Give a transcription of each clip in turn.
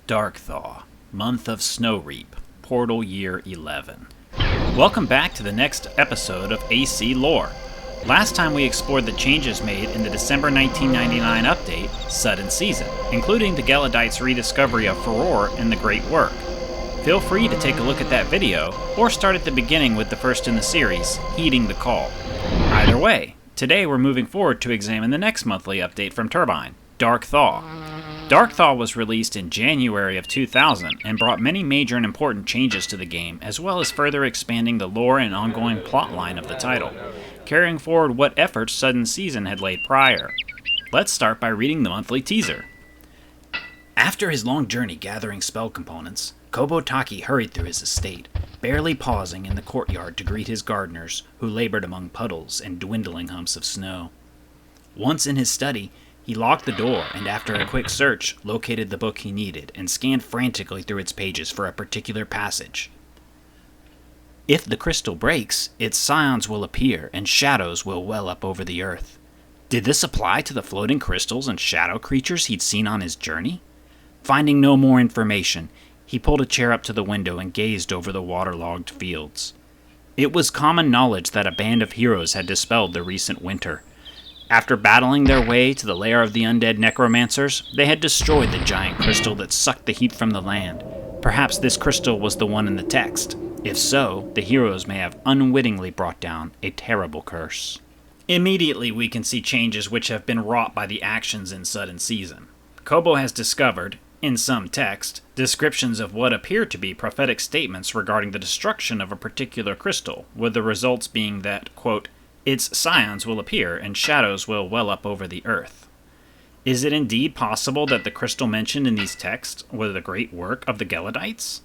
Dark Thaw, Month of Snow Reap, Portal Year 11. Welcome back to the next episode of AC Lore. Last time we explored the changes made in the December 1999 update, Sudden Season, including the Geladites' rediscovery of Furore and the Great Work. Feel free to take a look at that video, or start at the beginning with the first in the series, Heeding the Call. Either way, today we're moving forward to examine the next monthly update from Turbine, Dark Thaw. Dark Thaw was released in January of 2000 and brought many major and important changes to the game, as well as further expanding the lore and ongoing plotline of the title, carrying forward what efforts Sudden Season had laid prior. Let's start by reading the monthly teaser. After his long journey gathering spell components, Kobo Taki hurried through his estate, barely pausing in the courtyard to greet his gardeners, who labored among puddles and dwindling humps of snow. Once in his study, he locked the door and, after a quick search, located the book he needed and scanned frantically through its pages for a particular passage. If the crystal breaks, its scions will appear and shadows will well up over the earth. Did this apply to the floating crystals and shadow creatures he'd seen on his journey? Finding no more information, he pulled a chair up to the window and gazed over the waterlogged fields. It was common knowledge that a band of heroes had dispelled the recent winter. After battling their way to the lair of the undead necromancers, they had destroyed the giant crystal that sucked the heat from the land. Perhaps this crystal was the one in the text. If so, the heroes may have unwittingly brought down a terrible curse. Immediately we can see changes which have been wrought by the actions in Sudden Season. Kobo has discovered, in some text, descriptions of what appear to be prophetic statements regarding the destruction of a particular crystal, with the results being that, quote, its scions will appear and shadows will well up over the earth. Is it indeed possible that the crystal mentioned in these texts was the great work of the Geladites?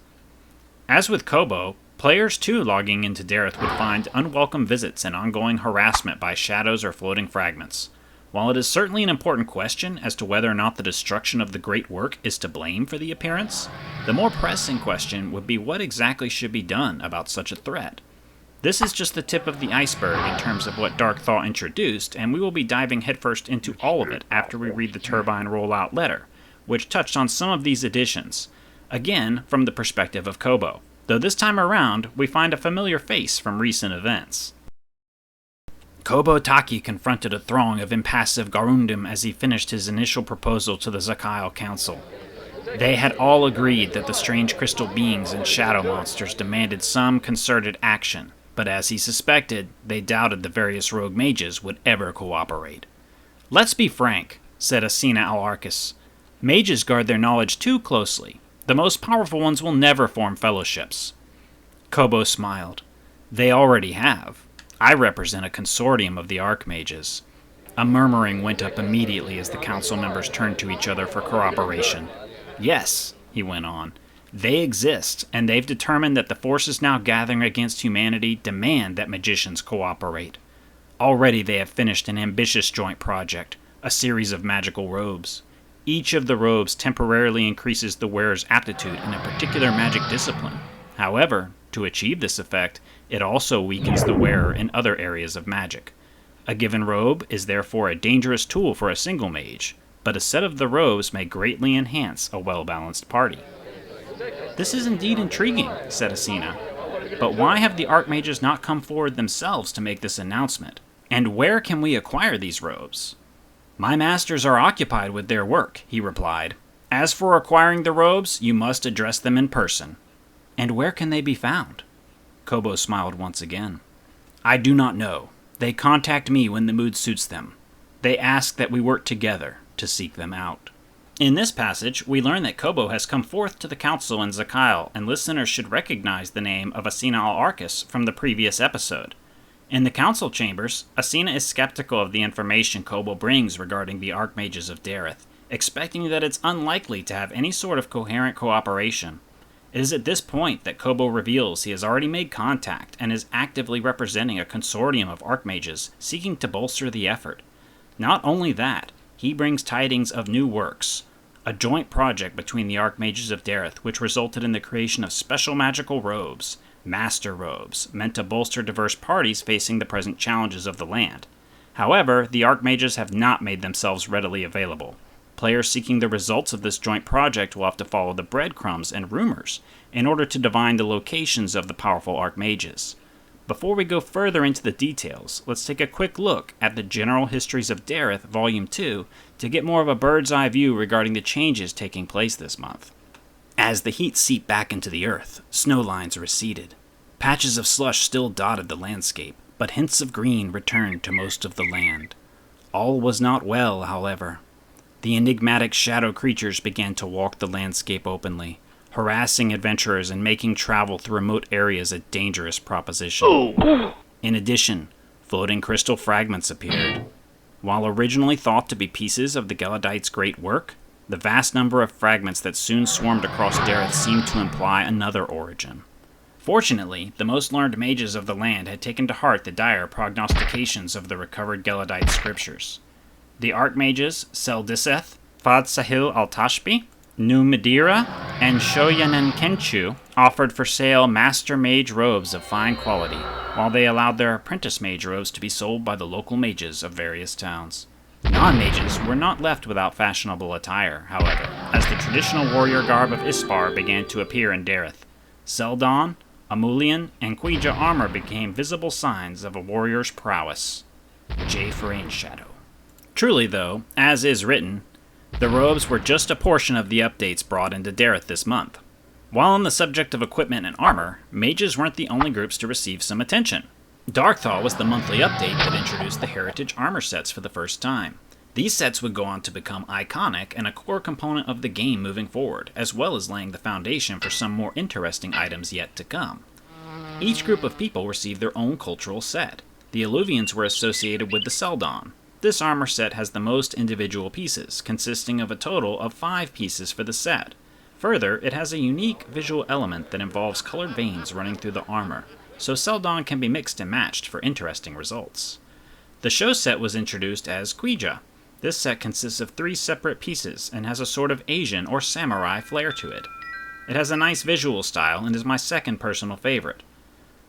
As with Kobo, players too logging into Dereth would find unwelcome visits and ongoing harassment by shadows or floating fragments. While it is certainly an important question as to whether or not the destruction of the great work is to blame for the appearance, the more pressing question would be what exactly should be done about such a threat. This is just the tip of the iceberg in terms of what Dark Thaw introduced, and we will be diving headfirst into all of it after we read the Turbine rollout letter, which touched on some of these additions, again from the perspective of Kobo, though this time around we find a familiar face from recent events. Kobo Taki confronted a throng of impassive Garundim as he finished his initial proposal to the Zakyle Council. They had all agreed that the strange crystal beings and shadow monsters demanded some concerted action, but as he suspected, they doubted the various rogue mages would ever cooperate. Let's be frank, said Asina Al-Arcus. Mages guard their knowledge too closely. The most powerful ones will never form fellowships. Kobo smiled. They already have. I represent a consortium of the Archmages. A murmuring went up immediately as the council members turned to each other for cooperation. Yes, he went on. They exist, and they've determined that the forces now gathering against humanity demand that magicians cooperate. Already they have finished an ambitious joint project, a series of magical robes. Each of the robes temporarily increases the wearer's aptitude in a particular magic discipline. However, to achieve this effect, it also weakens the wearer in other areas of magic. A given robe is therefore a dangerous tool for a single mage, but a set of the robes may greatly enhance a well-balanced party. This is indeed intriguing, said Asina. But why have the Archmages not come forward themselves to make this announcement? And where can we acquire these robes? My masters are occupied with their work, he replied. As for acquiring the robes, you must address them in person. And where can they be found? Kobo smiled once again. I do not know. They contact me when the mood suits them. They ask that we work together to seek them out. In this passage, we learn that Kobo has come forth to the council in Zakyle, and listeners should recognize the name of Asina Al-Arcus from the previous episode. In the council chambers, Asina is skeptical of the information Kobo brings regarding the Archmages of Dereth, expecting that it's unlikely to have any sort of coherent cooperation. It is at this point that Kobo reveals he has already made contact and is actively representing a consortium of Archmages seeking to bolster the effort. Not only that, he brings tidings of new works, a joint project between the Archmages of Dereth which resulted in the creation of special magical robes, master robes, meant to bolster diverse parties facing the present challenges of the land. However, the Archmages have not made themselves readily available. Players seeking the results of this joint project will have to follow the breadcrumbs and rumors in order to divine the locations of the powerful archmages. Before we go further into the details, let's take a quick look at the General Histories of Dereth Volume 2 to get more of a bird's eye view regarding the changes taking place this month. As the heat seeped back into the earth, snow lines receded. Patches of slush still dotted the landscape, but hints of green returned to most of the land. All was not well, however. The enigmatic shadow creatures began to walk the landscape openly, harassing adventurers and making travel through remote areas a dangerous proposition. In addition, floating crystal fragments appeared. While originally thought to be pieces of the Geladites' great work, the vast number of fragments that soon swarmed across Dereth seemed to imply another origin. Fortunately, the most learned mages of the land had taken to heart the dire prognostications of the recovered Geladite scriptures. The archmages Seldiseth, Fadsahil al-Tashbi, Numidira, and Shoyanen Kenchu offered for sale master mage robes of fine quality, while they allowed their apprentice mage robes to be sold by the local mages of various towns. Non-mages were not left without fashionable attire, however, as the traditional warrior garb of Ispar began to appear in Dereth. Celdon, Amulian, and Kouija armor became visible signs of a warrior's prowess. J for Ainshadow. Truly, though, as is written, the robes were just a portion of the updates brought into Dereth this month. While on the subject of equipment and armor, mages weren't the only groups to receive some attention. Dark Thaw was the monthly update that introduced the Heritage armor sets for the first time. These sets would go on to become iconic and a core component of the game moving forward, as well as laying the foundation for some more interesting items yet to come. Each group of people received their own cultural set. The Alluvians were associated with the Celdon. This armor set has the most individual pieces, consisting of a total of 5 pieces for the set. Further, it has a unique visual element that involves colored veins running through the armor, so Celdon can be mixed and matched for interesting results. The show set was introduced as Kouija. This set consists of 3 separate pieces and has a sort of Asian or samurai flair to it. It has a nice visual style and is my second personal favorite.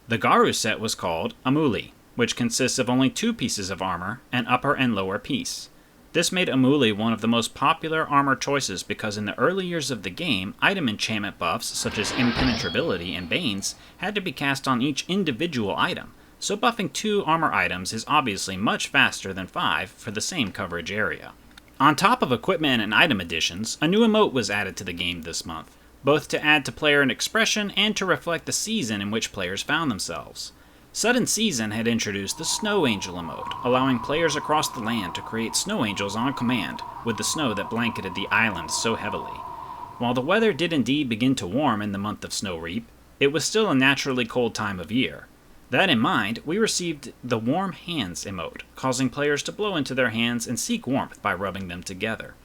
The Garu set was called Amuli, which consists of only 2 pieces of armor, an upper and lower piece. This made Amuli one of the most popular armor choices because in the early years of the game, item enchantment buffs such as impenetrability and banes had to be cast on each individual item, so buffing 2 armor items is obviously much faster than 5 for the same coverage area. On top of equipment and item additions, a new emote was added to the game this month, both to add to player expression and to reflect the season in which players found themselves. Sudden Season had introduced the Snow Angel emote, allowing players across the land to create snow angels on command, with the snow that blanketed the island so heavily. While the weather did indeed begin to warm in the month of Snow Reap, it was still a naturally cold time of year. That in mind, we received the Warm Hands emote, causing players to blow into their hands and seek warmth by rubbing them together.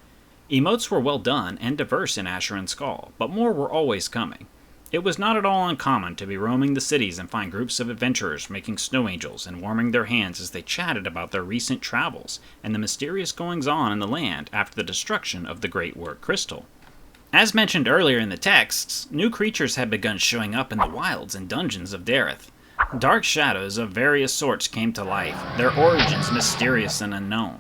Emotes were well done and diverse in Asheron Call, but more were always coming. It was not at all uncommon to be roaming the cities and find groups of adventurers making snow angels and warming their hands as they chatted about their recent travels and the mysterious goings-on in the land after the destruction of the Great Work Crystal. As mentioned earlier in the texts, new creatures had begun showing up in the wilds and dungeons of Dereth. Dark shadows of various sorts came to life, their origins mysterious and unknown.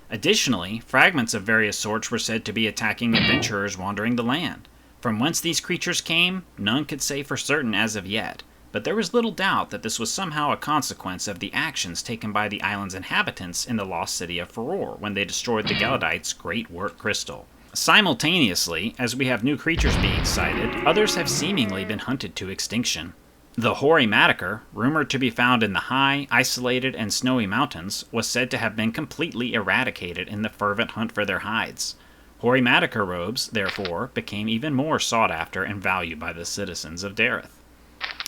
Additionally, fragments of various sorts were said to be attacking adventurers wandering the land. From whence these creatures came, none could say for certain as of yet, but there was little doubt that this was somehow a consequence of the actions taken by the island's inhabitants in the lost city of Furor when they destroyed the Geladites' Great Work Crystal. Simultaneously, as we have new creatures being sighted, others have seemingly been hunted to extinction. The hoary Mataker, rumored to be found in the high, isolated, and snowy mountains, was said to have been completely eradicated in the fervent hunt for their hides. Hoary Mataker robes, therefore, became even more sought after and valued by the citizens of Dereth.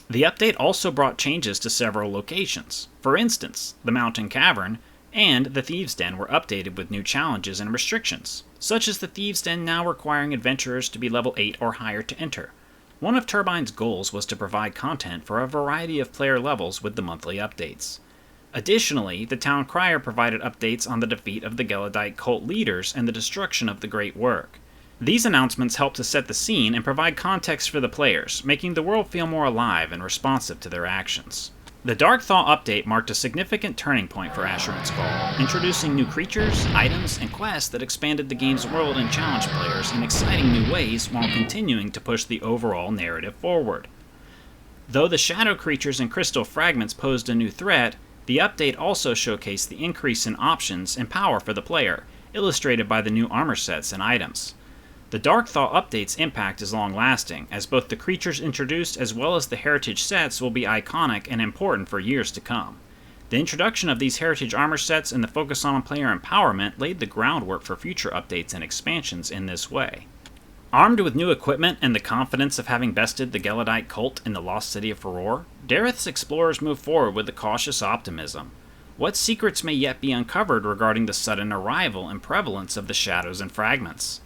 The update also brought changes to several locations. For instance, the Mountain Cavern and the Thieves' Den were updated with new challenges and restrictions, such as the Thieves' Den now requiring adventurers to be level 8 or higher to enter. One of Turbine's goals was to provide content for a variety of player levels with the monthly updates. Additionally, the Town Crier provided updates on the defeat of the Geladite cult leaders and the destruction of the Great Work. These announcements helped to set the scene and provide context for the players, making the world feel more alive and responsive to their actions. The Dark Thaw update marked a significant turning point for Asheron Call, introducing new creatures, items, and quests that expanded the game's world and challenged players in exciting new ways while continuing to push the overall narrative forward. Though the shadow creatures and crystal fragments posed a new threat, the update also showcased the increase in options and power for the player, illustrated by the new armor sets and items. The Dark Thaw update's impact is long-lasting, as both the creatures introduced as well as the heritage sets will be iconic and important for years to come. The introduction of these heritage armor sets and the focus on player empowerment laid the groundwork for future updates and expansions in this way. Armed with new equipment and the confidence of having bested the Gelladite cult in the lost city of Furor, Dereth's explorers move forward with a cautious optimism. What secrets may yet be uncovered regarding the sudden arrival and prevalence of the shadows and fragments?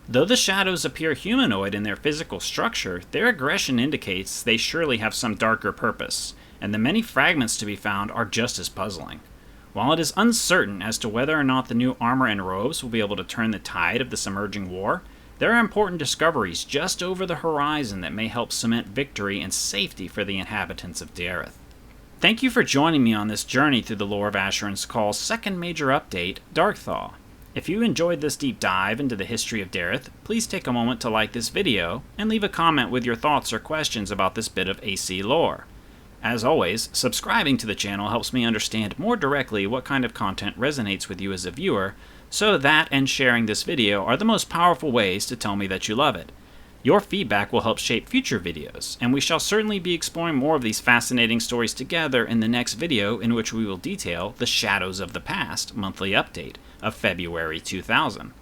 Though the shadows appear humanoid in their physical structure, their aggression indicates they surely have some darker purpose, and the many fragments to be found are just as puzzling. While it is uncertain as to whether or not the new armor and robes will be able to turn the tide of this emerging war, there are important discoveries just over the horizon that may help cement victory and safety for the inhabitants of Dereth. Thank you for joining me on this journey through the lore of Asheron Call's second major update, Dark Thaw. If you enjoyed this deep dive into the history of Dereth, please take a moment to like this video and leave a comment with your thoughts or questions about this bit of AC lore. As always, subscribing to the channel helps me understand more directly what kind of content resonates with you as a viewer, so that and sharing this video are the most powerful ways to tell me that you love it. Your feedback will help shape future videos, and we shall certainly be exploring more of these fascinating stories together in the next video, in which we will detail the Shadows of the Past monthly update of February 2000.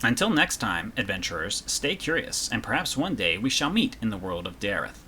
Until next time, adventurers, stay curious, and perhaps one day we shall meet in the world of Dereth.